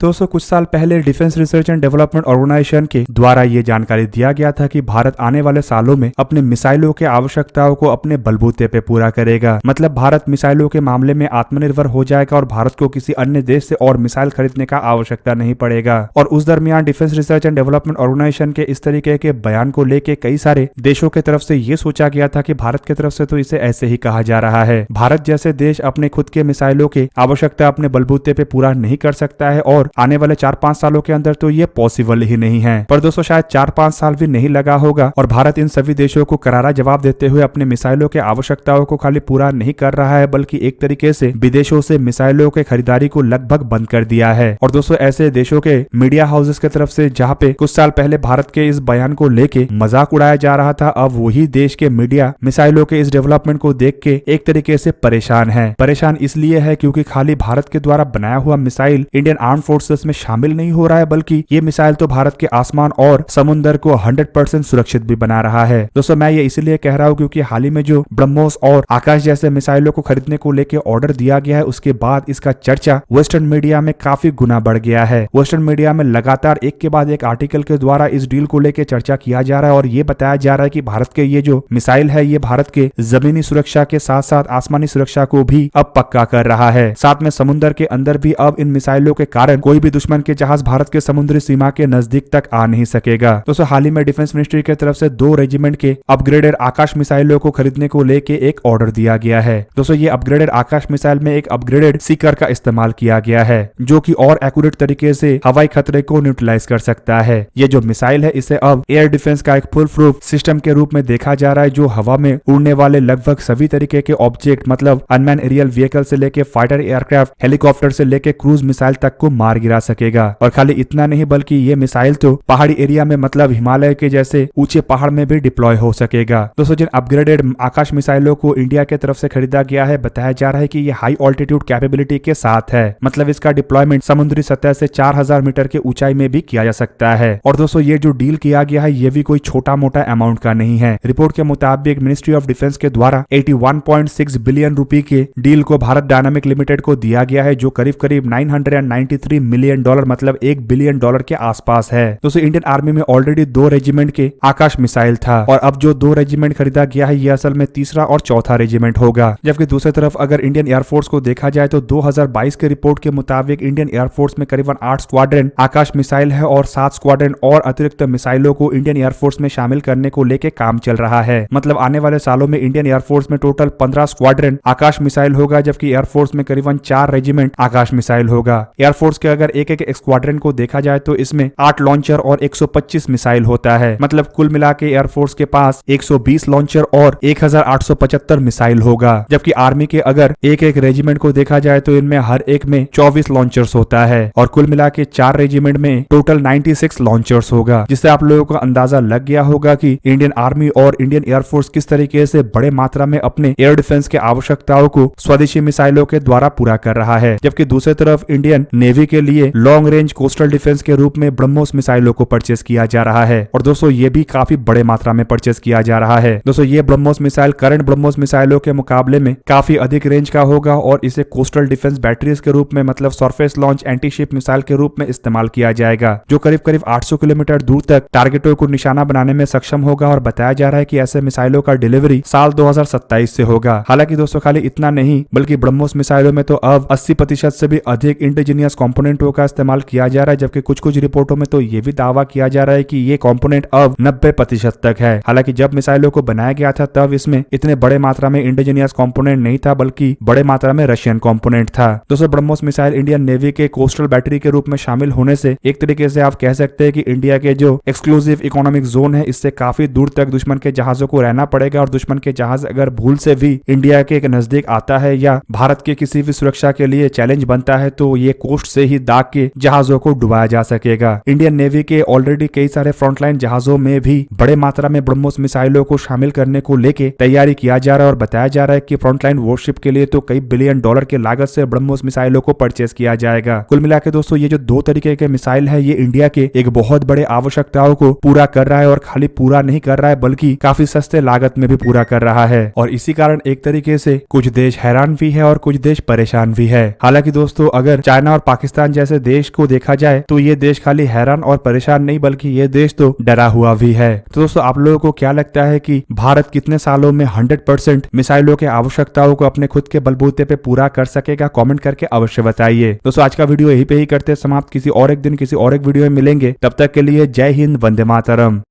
दोस्तों कुछ साल पहले Defence research and development organisation के द्वारा ये जानकारी दिया गया था कि भारत आने वाले सालों में अपने मिसाइलों के आवश्यकताओं को अपने बलबूते पे पूरा करेगा। मतलब भारत मिसाइलों के मामले में आत्मनिर्भर हो जाएगा और भारत को किसी अन्य देश से और मिसाइल खरीदने का आवश्यकता नहीं पड़ेगा। और उस दरमियान defence research and development organisation के इस तरीके के बयान को लेकर कई सारे देशों की तरफ से ये सोचा गया था कि भारत की तरफ से तो इसे ऐसे ही कहा जा रहा है, भारत जैसे देश अपने खुद के मिसाइलों के आवश्यकता अपने बलबूते पे पूरा नहीं कर सकता है और आने वाले 4-5 सालों के अंदर तो ये पॉसिबल ही नहीं है। पर दोस्तों शायद 4-5 साल भी नहीं लगा होगा और भारत इन सभी देशों को करारा जवाब देते हुए अपने मिसाइलों के आवश्यकताओं को खाली पूरा नहीं कर रहा है बल्कि एक तरीके से विदेशों से मिसाइलों के खरीदारी को लगभग बंद कर दिया है। और दोस्तों ऐसे देशों के मीडिया हाउसेस की तरफ से जहाँ पे कुछ साल पहले भारत के इस बयान को लेके मजाक उड़ाया जा रहा था, अब वही देश के मीडिया मिसाइलों के इस डेवलपमेंट को देख के एक तरीके से परेशान है। परेशान इसलिए है क्योंकि खाली भारत के द्वारा बनाया हुआ मिसाइल इंडियन आर्म फोर्सेस में शामिल नहीं हो रहा है बल्कि ये मिसाइल तो भारत के आसमान और समुद्र को 100% सुरक्षित भी बना रहा है। दोस्तों मैं ये इसलिए कह रहा हूँ क्योंकि हाल ही में जो ब्रह्मोस और आकाश जैसे मिसाइलों को खरीदने को लेकर ऑर्डर दिया गया है उसके बाद इसका चर्चा वेस्टर्न मीडिया में काफी गुना बढ़ गया है। वेस्टर्न मीडिया में लगातार एक के बाद एक आर्टिकल के द्वारा इस डील को लेकर चर्चा किया जा रहा है और ये बताया जा रहा है कि भारत के ये जो मिसाइल है ये भारत के जमीनी सुरक्षा के साथ साथ आसमानी सुरक्षा को भी अब पक्का कर रहा है। साथ में समुद्र के अंदर भी अब इन मिसाइलों के कारण कोई भी दुश्मन के जहाज भारत के समुद्री सीमा के नजदीक तक आ नहीं सकेगा। दोस्तों हाल ही में डिफेंस मिनिस्ट्री की तरफ से 2 रेजिमेंट के अपग्रेडेड आकाश मिसाइलों को खरीदने को लेके एक ऑर्डर दिया गया है। दोस्तों ये अपग्रेडेड आकाश मिसाइल में एक अपग्रेडेड सीकर का इस्तेमाल किया गया है जो कि और एक्यूरेट तरीके से हवाई खतरे को न्यूट्रलाइज कर सकता है। ये जो मिसाइल है इसे अब एयर डिफेंस का एक फुल प्रूफ सिस्टम के रूप में देखा जा रहा है जो हवा में उड़ने वाले लगभग सभी तरीके के ऑब्जेक्ट मतलब अनमैन एरियल व्हीकल से लेके फाइटर एयरक्राफ्ट हेलीकॉप्टर से लेके क्रूज मिसाइल तक को मार गिरा सकेगा। और खाली इतना नहीं बल्कि ये मिसाइल तो पहाड़ी एरिया में मतलब हिमालय के जैसे ऊंचे पहाड़ में भी डिप्लॉय हो सकेगा। दोस्तों जिन अपग्रेडेड आकाश मिसाइलों को इंडिया की तरफ से खरीदा गया है बताया जा रहा है कि ये हाई ऑल्टीट्यूड कैपेबिलिटी के साथ है, मतलब इसका डिप्लॉयमेंट समुद्री सतह से 4000 मीटर के ऊंचाई में भी किया जा सकता है। और दोस्तों ये जो डील किया गया है ये भी कोई छोटा मोटा अमाउंट का नहीं है। रिपोर्ट के मुताबिक मिनिस्ट्री ऑफ डिफेंस के द्वारा 81.6 बिलियन रुपए के डील को भारत डायनामिक लिमिटेड को दिया गया है जो करीब करीब $993 मिलियन मतलब $1 बिलियन के आसपास है। दोस्तों इंडियन आर्मी में ऑलरेडी 2 रेजिमेंट के आकाश मिसाइल था और अब जो 2 रेजिमेंट खरीदा गया है ये असल में तीसरा और चौथा रेजिमेंट होगा। जबकि दूसरी तरफ अगर इंडियन एयरफोर्स को देखा जाए तो 2022 के रिपोर्ट के मुताबिक इंडियन एयरफोर्स में करीबन 8 स्क्वाड्रन आकाश मिसाइल है और 7 स्क्वाड्रन और अतिरिक्त मिसाइलों को इंडियन एयरफोर्स में शामिल करने को लेकर काम चल रहा है। मतलब आने वाले सालों में इंडियन एयरफोर्स में टोटल 15 स्क्वाड्रन आकाश मिसाइल होगा जबकि एयरफोर्स में करीबन 4 रेजिमेंट आकाश मिसाइल होगा। एयरफोर्स के अगर एक एक स्क्वाड्रन को देखा जाए तो इसमें 8 लॉन्चर और 125 मिसाइल होता है। मतलब कुल मिला के एयरफोर्स के पास 120 लॉन्चर और 1875 मिसाइल होगा। जबकि आर्मी के अगर एक एक रेजिमेंट को देखा जाए तो इनमें हर एक में 24 लॉन्चर्स होता है और कुल मिला के 4 रेजिमेंट में टोटल 96 लॉन्चर्स होगा, जिससे आप लोगों को अंदाजा लग गया होगा कि इंडियन आर्मी और इंडियन एयरफोर्स किस तरीके से बड़े मात्रा में अपने एयर डिफेंस के आवश्यकताओं को स्वदेशी मिसाइलों के द्वारा पूरा कर रहा है। जबकि दूसरी तरफ इंडियन नेवी के लिए लॉन्ग रेंज कोस्टल डिफेंस के रूप में ब्रह्मोस मिसाइलों को परचेस किया जा रहा है और दोस्तों ये भी काफी बड़े मात्रा में परचेस किया जा रहा है। दोस्तों ये ब्रह्मोस मिसाइल करंट ब्रह्मोस मिसाइलों के मुकाबले में काफी अधिक रेंज का होगा और इसे कोस्टल डिफेंस बैटरीज के रूप में मतलब surface launch anti ship missile के रूप में इस्तेमाल किया जाएगा जो करीब करीब 800 किलोमीटर दूर तक टारगेटों को निशाना बनाने में सक्षम होगा। और बताया जा रहा है कि ऐसे मिसाइलों का डिलीवरी साल 2027 से होगा। हालांकि दोस्तों खाली इतना नहीं बल्कि ब्रह्मोस मिसाइलों में तो अब 80% से भी अधिक इंडिजीनियस कंपोनेंटों का इस्तेमाल किया जा रहा है। जबकि कुछ रिपोर्टों में तो ये भी दावा किया जा रहा है कि ये कंपोनेंट अब 90% तक है। हालांकि जब मिसाइलों को बनाया गया था तब इसमें इतने बड़े मात्रा में इंडिजीनियस कंपोनेंट नहीं था बल्कि बड़े मात्रा में रशियन कंपोनेंट था। दोस्तों ब्रह्मोस मिसाइल इंडियन नेवी के कोस्टल बैटरी के रूप में शामिल होने से एक तरीके से आप कह सकते हैं कि इंडिया के जो एक्सक्लूसिव इकोनॉमिक जोन है इससे काफी दूर तक दुश्मन के जहाजों को रहना पड़ेगा और दुश्मन के जहाज अगर भूल से भी इंडिया के नजदीक आता है या भारत के किसी भी सुरक्षा के लिए चैलेंज बनता है तो ये कोस्ट से ही दाग के जहाजों को डुबाया जा सकेगा। इंडियन नेवी के ऑलरेडी कई सारे फ्रंटलाइन जहाजों में भी बड़े मात्रा में ब्रह्मोस मिसाइलों को शामिल करने को लेके तैयारी किया जा रहा है और बताया जा रहा है कि फ्रंटलाइन वॉरशिप के लिए तो कई बिलियन डॉलर के लागत से ब्रह्मोस मिसाइलों को परचेस किया जाएगा। कुल मिलाकर दोस्तों ये जो 2 तरीके के मिसाइल है ये इंडिया के एक बहुत बड़े आवश्यकताओं को पूरा कर रहा है और खाली पूरा नहीं कर रहा है बल्कि काफी सस्ते लागत में भी पूरा कर रहा है। और इसी कारण एक तरीके से कुछ देश हैरान भी है और कुछ देश परेशान भी है। हालांकि दोस्तों अगर चाइना और पाकिस्तान पाकिस्तान जैसे देश को देखा जाए तो ये देश खाली हैरान और परेशान नहीं बल्कि ये देश तो डरा हुआ भी है। तो दोस्तों आप लोगों को क्या लगता है कि भारत कितने सालों में 100% मिसाइलों के आवश्यकताओं को अपने खुद के बलबूते पे पूरा कर सकेगा? कमेंट करके अवश्य बताइए। दोस्तों आज का वीडियो यहीं पे ही करते हैं समाप्त। किसी और एक दिन किसी और एक वीडियो में मिलेंगे, तब तक के लिए जय हिंद, वंदे मातरम।